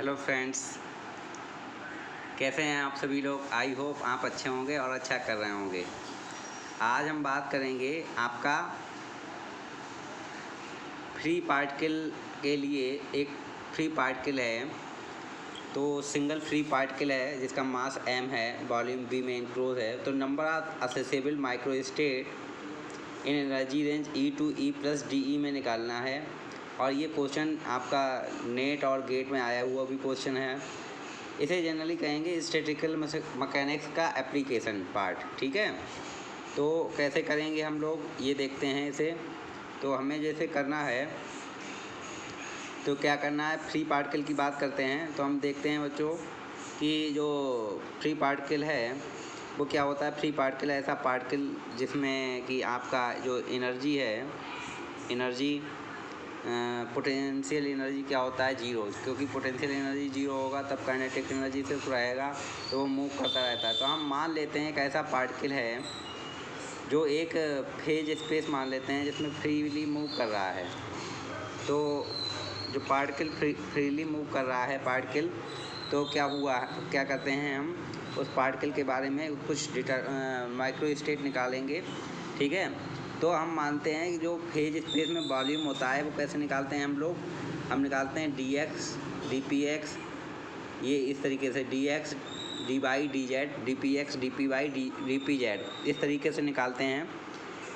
Hello friends, कैसे हैं आप सभी लोग। आई होप आप अच्छे होंगे और अच्छा कर रहे होंगे। आज हम बात करेंगे आपका फ्री पार्टिकल के लिए। एक फ्री पार्टिकल है, तो सिंगल फ्री पार्टिकल है जिसका मास m है, वॉल्यूम v में इनक्लोज है। तो number of accessible microstate in energy range E to E + DE में निकालना है। और ये क्वेश्चन आपका नेट और गेट में आया हुआ भी क्वेश्चन है। इसे जनरली कहेंगे स्टैटिस्टिकल मैकेनिक्स का एप्लीकेशन पार्ट। ठीक है, तो कैसे करेंगे हम लोग ये देखते हैं इसे। तो हमें जैसे करना है, तो क्या करना है, फ्री पार्टिकल की बात करते हैं। तो हम देखते हैं बच्चों कि जो फ्री पार्टिकल है वो क्या होता है। फ्री पार्टिकल ऐसा पार्टिकल जिसमें कि आपका जो एनर्जी है, एनर्जी पोटेंशियल एनर्जी क्या होता है, जीरो। क्योंकि पोटेंशियल एनर्जी जीरो होगा तब काइनेटिक एनर्जी सिर्फ रहेगा, तो वो मूव करता रहता है। तो हम मान लेते हैं एक ऐसा पार्टिकल है जो एक फेज स्पेस मान लेते हैं जिसमें फ्रीली मूव कर रहा है। तो जो पार्टिकल फ्रीली मूव कर रहा है पार्टिकल, तो क्या करते हैं हम उस पार्टिकल के बारे में कुछ माइक्रो स्टेट निकालेंगे। ठीक है, तो हम मानते हैं कि जो फेज स्पेस में वॉल्यूम होता है वो कैसे निकालते हैं हम निकालते हैं dx dpx, ये इस तरीके से dx dy dz dpx dpy dpz, इस तरीके से निकालते हैं।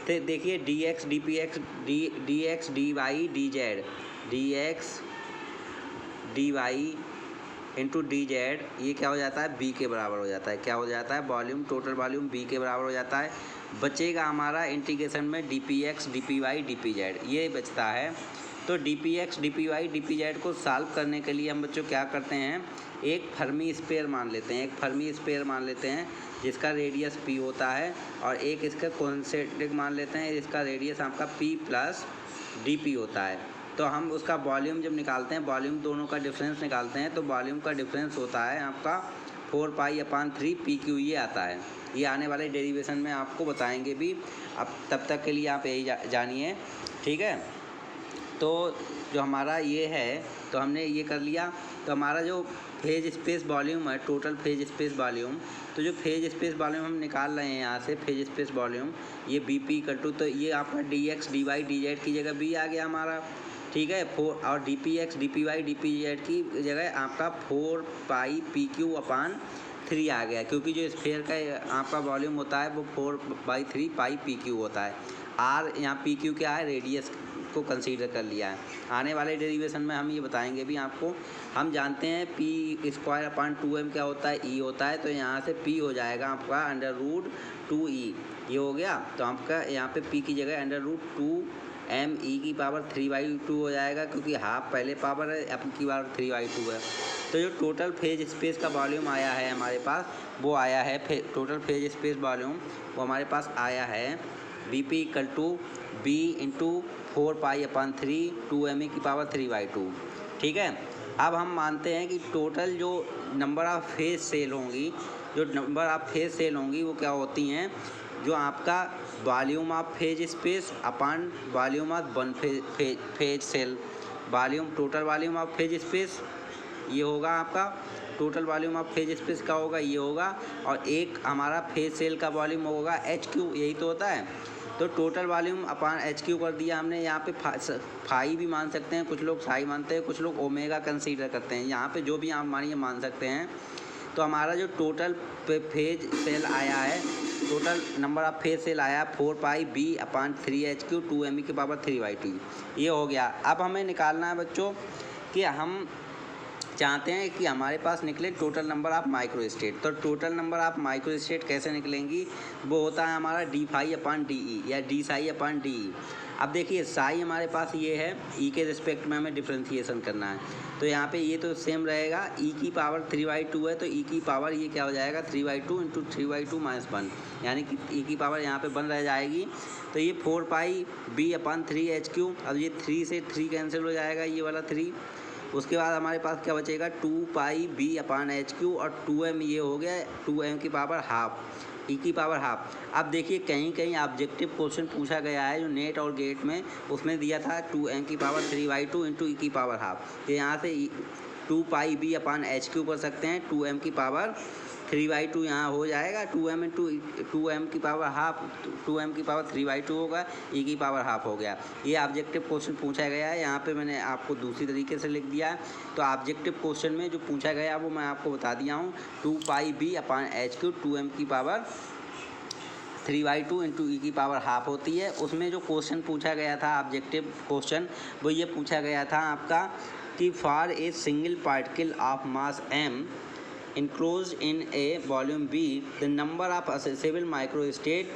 तो देखिए dx dpx dx dy dz dx dy into dz, ये क्या हो जाता है, b के बराबर हो जाता है। क्या हो जाता है, वॉल्यूम, टोटल वॉल्यूम b के बराबर हो जाता है। बचेगा हमारा इंटीग्रेशन में dpx dpy dpz, ये बचता है। तो dpx dpy dpz को सॉल्व करने के लिए हम बच्चों क्या करते हैं, एक फर्मी स्फीयर मान लेते हैं, जिसका रेडियस p होता है, और एक इसका कॉन्सेंट्रिक मान लेते हैं जिसका रेडियस आपका p + dp होता है। तो हम उसका वॉल्यूम जब निकालते हैं, वॉल्यूम दोनों का डिफरेंस निकालते हैं, तो वॉल्यूम का डिफरेंस होता है आपका 4π/3 PQ, ये आता है। ये आने वाले डेरिवेशन में आपको बताएंगे भी। अब तब तक के लिए आप यही जानिए। ठीक है, तो जो हमारा ये है, तो हमने ये कर लिया। तो हमारा जो फेज स्पेस वॉल्यूम है, टोटल फेज स्पेस वॉल्यूम, तो जो फेज स्पेस वॉल्यूम हम निकाल रहे हैं यहाँ से, फेज स्पेस वॉल्यूम ये BP, तो ये आपका dx dy dz की जगह b आ गया हमारा। ठीक है, 4, और dpx dpy dpz की जगह आपका 4π/PQ/3 आ गया, क्योंकि जो स्फीयर का आपका वॉल्यूम होता है वो 4/3 π/PQ होता है। r यहाँ PQ क्या है, रेडियस को कंसीडर कर लिया है। आने वाले डेरिवेशन में हम ये बताएंगे भी आपको। हम जानते हैं p²/2m क्या होता है, e होता है। तो यहाँ से p हो जाएगा आपका √2e, ये हो गया। तो आपका यहाँ पे p की जगह √2me⁻³ हो जाएगा, क्योंकि हाफ पहले पावर है, अब की बार 3/2 है। तो जो टोटल फेज स्पेस का वॉल्यूम आया है हमारे पास, वो आया है टोटल फेज स्पेस वॉल्यूम, वो हमारे पास आया है BP = B × 4π/3 2me⁻³/2। ठीक है, अब हम मानते हैं कि टोटल जो नंबर ऑफ फेज सेल होंगी, वो क्या होती हैं, जो आपका volume of phase space upon volume of one phase cell, total volume of phase space ये होगा आपका। Total volume of phase space का होगा, ये होगा। और एक हमारा फेज सेल का वॉल्यूम होगा HQ, यही तो होता है। तो टोटल वॉल्यूम अपन HQ कर दिया हमने। यहाँ पे फाई भी मान सकते हैं, कुछ लोग साई मानते हैं, कुछ लोग ओमेगा कंसीडर करते हैं। यहाँ पे जो भी आप मानिए मान सकते हैं। तो हमारा जो टोटल फेज सेल आया है, total number of phase cell आया 4πB/3HQ 2me⁻³/2, ये हो गया। अब हमें निकालना है बच्चों कि हम चाहते हैं कि हमारे पास निकले टोटल नंबर ऑफ माइक्रोस्टेट। तो टोटल नंबर ऑफ माइक्रोस्टेट कैसे निकलेंगी, वो होता है हमारा dφ/dE या dψ/dE। अब देखिए साई हमारे पास ये है, ई के रिस्पेक्ट में हमें डिफ्रेंशिएशन करना है। तो यहाँ पे ये तो सेम रहेगा, e की पावर 3/2 है, तो e की पावर ये क्या हो जाएगा, 3/2 × 3/2 - 1, यानी कि e की पावर यहाँ पे 1 रह जाएगी। तो ये 4πB/3HQ, अब ये 3 से 3 कैंसिल हो जाएगा, ये वाला 3। उसके बाद हमारे पास क्या बचेगा, 2πB/HQ, और 2m ये हो गया, 2m की पावर हाफ, e की पावर हाफ। अब देखिए कहीं कहीं ऑब्जेक्टिव क्वेश्चन पूछा गया है जो नेट और गेट में, उसमें दिया था 2m की पावर 3/2 × e की पावर हाफ। तो यहाँ से 2πb/h³ कर सकते हैं। 2m की पावर 3/2 यहाँ हो जाएगा। 2m की पावर हाफ, 2m की पावर 3/2 होगा, e की पावर हाफ हो गया। ये ऑब्जेक्टिव क्वेश्चन पूछा गया है। यहाँ पे मैंने आपको दूसरी तरीके से लिख दिया है। तो ऑब्जेक्टिव क्वेश्चन में जो पूछा गया वो मैं आपको बता दिया हूँ। 2πb/h³, 2m की पावर 3/2 इंटू ई की पावर हाफ होती है। उसमें जो क्वेश्चन पूछा गया था ऑब्जेक्टिव क्वेश्चन, वो ये पूछा गया था आपका कि for a single particle of mass m enclosed in a volume B, the number of accessible microstate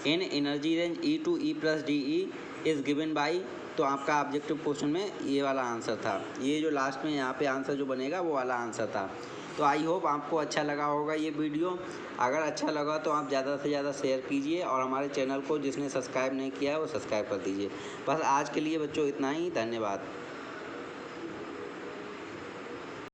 in energy range E to E plus DE is given by। तो आपका ऑब्जेक्टिव क्वेश्चन में ये वाला आंसर था। ये जो last में यहाँ पे आंसर जो बनेगा वो वाला आंसर था। तो आई होप आपको अच्छा लगा होगा ये वीडियो। अगर अच्छा लगा तो आप ज़्यादा से ज़्यादा शेयर कीजिए और हमारे चैनल को जिसने सब्सक्राइब नहीं किया है वो सब्सक्राइब कर दीजिए। बस आज के लिए बच्चों इतना ही। धन्यवाद।